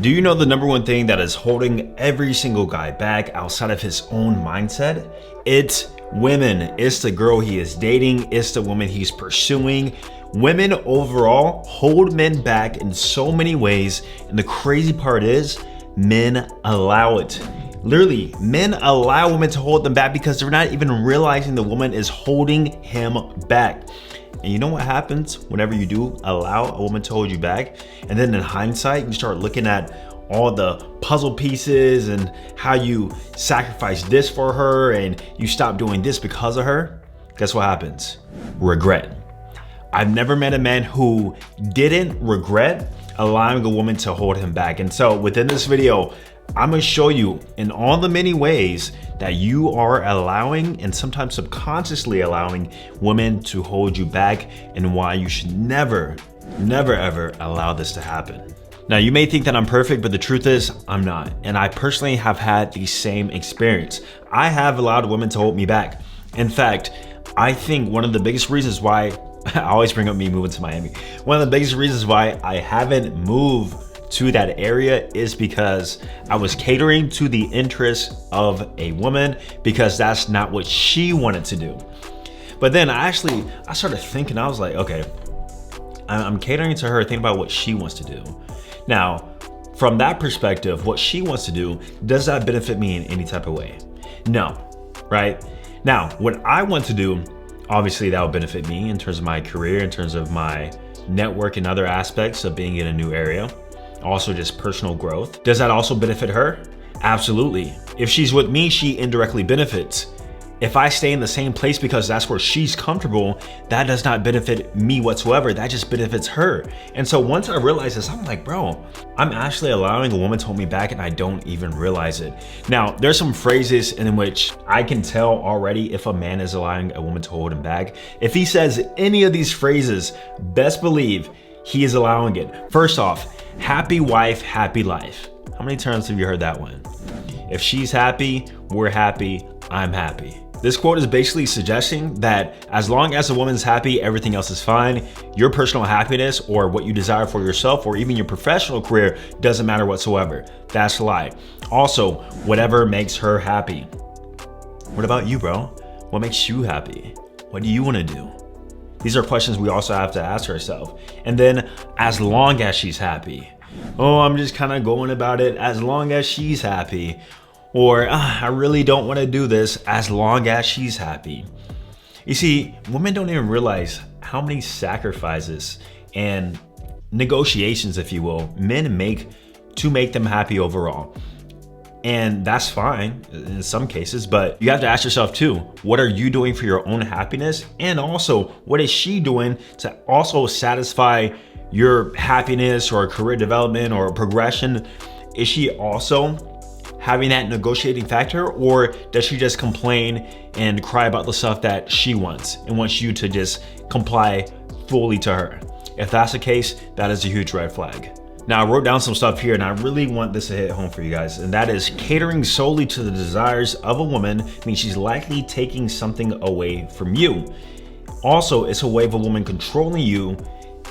Do you know the number one thing that is holding every single guy back outside of his own mindset? It's women. It's the girl he is dating. It's the woman he's pursuing. Women overall hold men back in so many ways. And the crazy part is men allow it. Literally, men allow women to hold them back because they're not even realizing the woman is holding him back. And you know what happens whenever you do allow a woman to hold you back? And then in hindsight, you start looking at all the puzzle pieces and how you sacrifice this for her and you stop doing this because of her. Guess what happens? Regret. I've never met a man who didn't regret allowing a woman to hold him back. And so within this video, I'm gonna show you in all the many ways that you are allowing and sometimes subconsciously allowing women to hold you back and why you should never ever allow this to happen. Now you may think that I'm perfect, but the truth is I'm not. And I personally have had the same experience. I have allowed women to hold me back. In fact, I think one of the biggest reasons why, I always bring up me moving to Miami. One of the biggest reasons why I haven't moved to that area is because I was catering to the interests of a woman because that's not what she wanted to do. But then I started thinking, I was like, okay, I'm catering to her, thinking about what she wants to do. Now, from that perspective, what she wants to do, does that benefit me in any type of way? No, right? Now, what I want to do, obviously that will benefit me in terms of my career, in terms of my network and other aspects of being in a new area. Also just personal growth. Does that also benefit her? Absolutely. If she's with me, she indirectly benefits. If I stay in the same place because that's where she's comfortable, that does not benefit me whatsoever. That just benefits her. And so once I realized this, I'm like, bro, I'm actually allowing a woman to hold me back and I don't even realize it. Now, there's some phrases in which I can tell already if a man is allowing a woman to hold him back. If he says any of these phrases, best believe he is allowing it. First off, happy wife, happy life. How many times have you heard that one? If she's happy, we're happy, I'm happy. This quote is basically suggesting that as long as a woman's happy, everything else is fine. Your personal happiness or what you desire for yourself or even your professional career doesn't matter whatsoever. That's a lie. Also, whatever makes her happy. What about you, bro? What makes you happy? What do you want to do? These are questions we also have to ask ourselves. And then as long as she's happy. Oh, I'm just kind of going about it as long as she's happy. Or I really don't want to do this as long as she's happy. You see, women don't even realize how many sacrifices and negotiations, if you will, men make to make them happy overall. And that's fine in some cases, but you have to ask yourself too, what are you doing for your own happiness? And also, what is she doing to also satisfy your happiness or career development or progression? Is she also having that negotiating factor, or does she just complain and cry about the stuff that she wants and wants you to just comply fully to her? If that's the case, that is a huge red flag. Now, I wrote down some stuff here and I really want this to hit home for you guys, and that is catering solely to the desires of a woman means she's likely taking something away from you. Also, it's a way of a woman controlling you,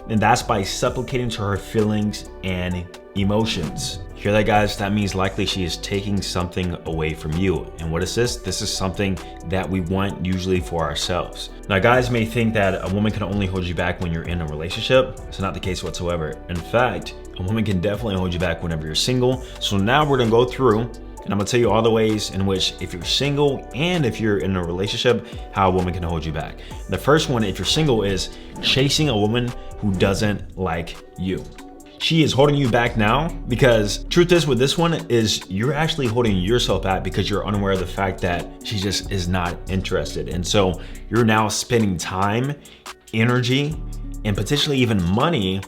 and that's by supplicating to her feelings and emotions. Hear that, guys? That means likely she is taking something away from you. And what is this? This is something that we want usually for ourselves. Now, guys may think that a woman can only hold you back when you're in a relationship. It's not the case whatsoever. In fact, a woman can definitely hold you back whenever you're single. So now we're gonna go through and I'm gonna tell you all the ways in which if you're single and if you're in a relationship, how a woman can hold you back. The first one, if you're single, is chasing a woman who doesn't like you. She is holding you back now because truth is with this one is you're actually holding yourself back because you're unaware of the fact that she just is not interested. And so you're now spending time, energy, and potentially even money.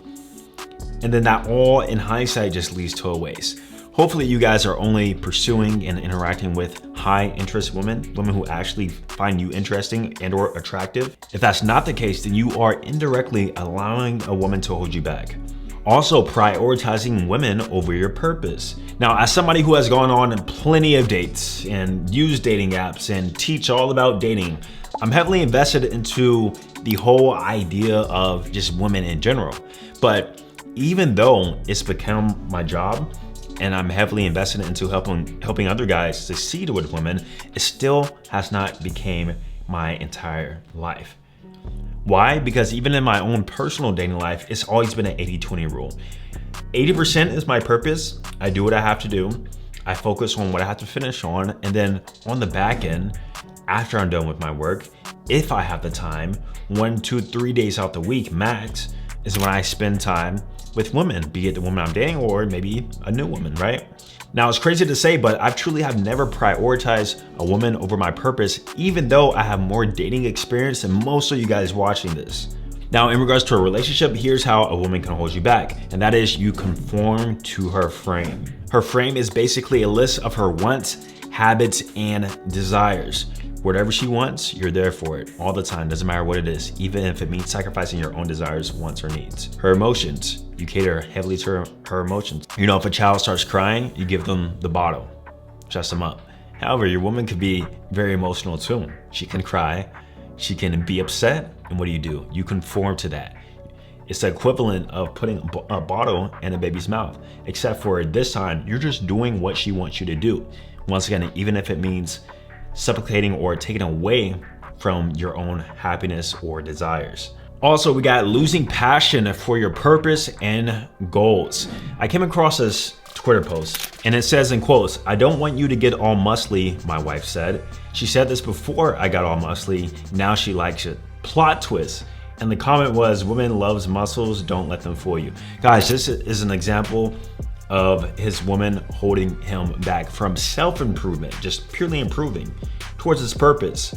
And then that all in hindsight just leads to a waste. Hopefully you guys are only pursuing and interacting with high interest women who actually find you interesting and or attractive. If that's not the case, then you are indirectly allowing a woman to hold you back. Also, prioritizing women over your purpose. Now, as somebody who has gone on plenty of dates and used dating apps and teach all about dating, I'm heavily invested into the whole idea of just women in general. But even though it's become my job and I'm heavily invested into helping other guys succeed with women, it still has not became my entire life. Why? Because even in my own personal dating life, it's always been an 80-20 rule. 80% is my purpose. I do what I have to do. I focus on what I have to finish on. And then on the back end, after I'm done with my work, if I have the time, 1, 2, 3 days out the week max is when I spend time with women, be it the woman I'm dating or maybe a new woman, right? Now, it's crazy to say, but I truly have never prioritized a woman over my purpose, even though I have more dating experience than most of you guys watching this. Now, in regards to a relationship, here's how a woman can hold you back, and that is you conform to her frame. Her frame is basically a list of her wants, habits, and desires. Whatever she wants, you're there for it all the time, doesn't matter what it is, even if it means sacrificing your own desires, wants, or needs. Her emotions, you cater heavily to her emotions. You know, if a child starts crying, you give them the bottle, dress them up. However, your woman could be very emotional too. She can cry, she can be upset, and what do? You conform to that. It's the equivalent of putting a bottle in a baby's mouth, except for this time, you're just doing what she wants you to do. Once again, even if it means supplicating or taking away from your own happiness or desires. Also, we got losing passion for your purpose and goals. I came across this Twitter post and it says in quotes, "I don't want you to get all muscly," my wife said. She said this before I got all muscly, now she likes it. Plot twist. And the comment was, "Women loves muscles, don't let them fool you." Guys, this is an example of his woman holding him back from self-improvement, just purely improving towards his purpose.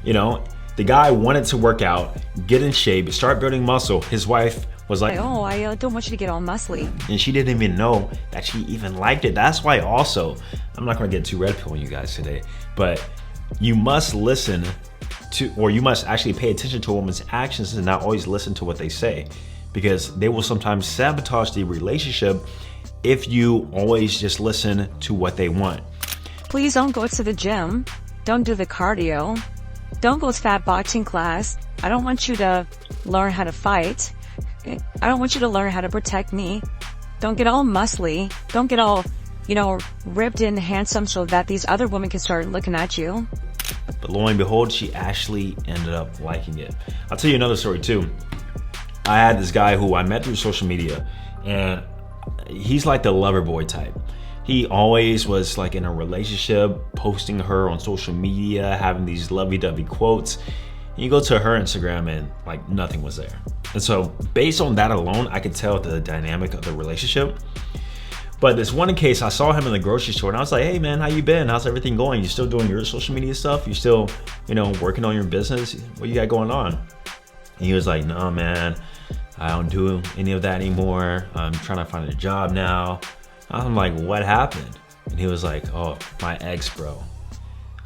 You know, the guy wanted to work out, get in shape, start building muscle. His wife was like, "Oh, I don't want you to get all muscly." And she didn't even know that she even liked it. That's why also, I'm not gonna get too red pill on you guys today, but you must listen to, or you must actually pay attention to a woman's actions and not always listen to what they say, because they will sometimes sabotage the relationship if you always just listen to what they want. Please don't go to the gym. Don't do the cardio. Don't go to that boxing class. I don't want you to learn how to fight. I don't want you to learn how to protect me. Don't get all muscly. Don't get all, ripped and handsome so that these other women can start looking at you. But lo and behold, she actually ended up liking it. I'll tell you another story too. I had this guy who I met through social media, and he's like the lover boy type. He always was like in a relationship, posting her on social media, having these lovey-dovey quotes. And you go to her Instagram and like nothing was there. And so based on that alone, I could tell the dynamic of the relationship. But this one case, I saw him in the grocery store and I was like, "Hey man, how you been? How's everything going? You still doing your social media stuff? You still, working on your business? What you got going on?" And he was like, "No man, I don't do any of that anymore. I'm trying to find a job now." I'm like, "What happened?" And he was like, "Oh, my ex, bro."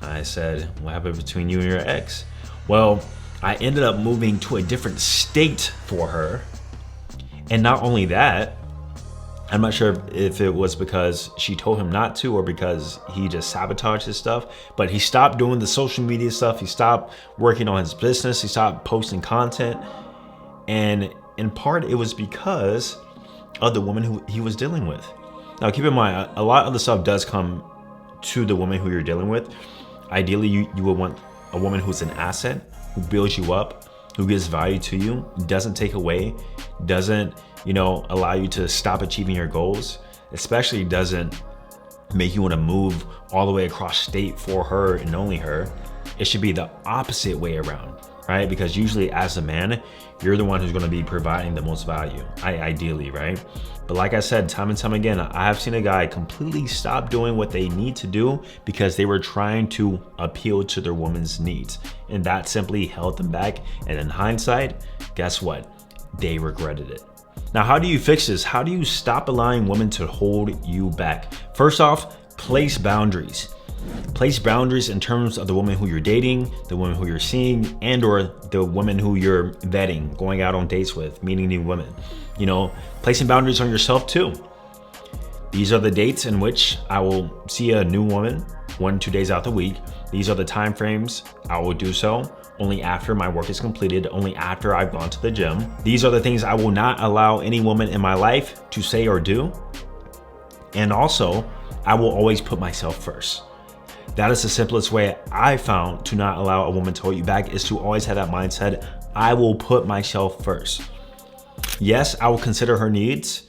I said, "What happened between you and your ex?" "Well, I ended up moving to a different state for her. And not only that, I'm not sure if it was because she told him not to or because he just sabotaged his stuff, but he stopped doing the social media stuff. He stopped working on his business. He stopped posting content. And in part, it was because of the woman who he was dealing with. Now, keep in mind, a lot of the stuff does come to the woman who you're dealing with. Ideally, you would want a woman who's an asset, who builds you up, who gives value to you, doesn't take away, doesn't, allow you to stop achieving your goals, especially doesn't make you want to move all the way across state for her and only her. It should be the opposite way around, right? Because usually as a man, you're the one who's going to be providing the most value, ideally, right? But like I said, time and time again, I have seen a guy completely stop doing what they need to do because they were trying to appeal to their woman's needs. And that simply held them back. And in hindsight, guess what? They regretted it. Now, how do you fix this? How do you stop allowing women to hold you back? First off, place boundaries. Place boundaries in terms of the woman who you're dating, the woman who you're seeing, and or the woman who you're vetting, going out on dates with, meeting new women. Placing boundaries on yourself too. These are the dates in which I will see a new woman 1-2 days out the week. These are the time frames I will do so. Only after my work is completed, only after I've gone to the gym. These are the things I will not allow any woman in my life to say or do. And also, I will always put myself first. That is the simplest way I found to not allow a woman to hold you back, is to always have that mindset, I will put myself first. Yes, I will consider her needs.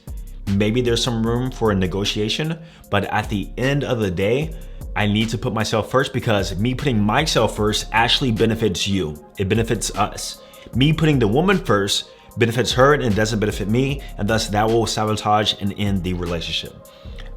Maybe there's some room for a negotiation, but at the end of the day, I need to put myself first, because me putting myself first actually benefits you. It benefits us. Me putting the woman first benefits her and it doesn't benefit me, and thus that will sabotage and end the relationship.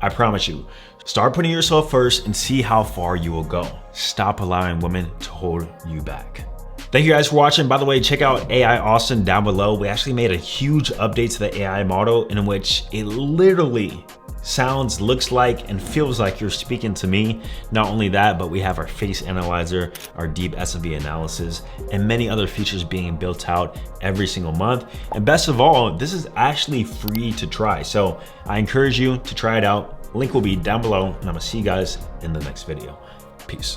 I promise you, start putting yourself first and see how far you will go. Stop allowing women to hold you back. Thank you guys for watching. By the way, check out AI Austin down below. We actually made a huge update to the AI model in which it literally sounds, looks like, and feels like you're speaking to me. Not only that, but we have our face analyzer, our deep S&B analysis, and many other features being built out every single month. And best of all, this is actually free to try. So I encourage you to try it out. Link will be down below, and I'm gonna see you guys in the next video. Peace.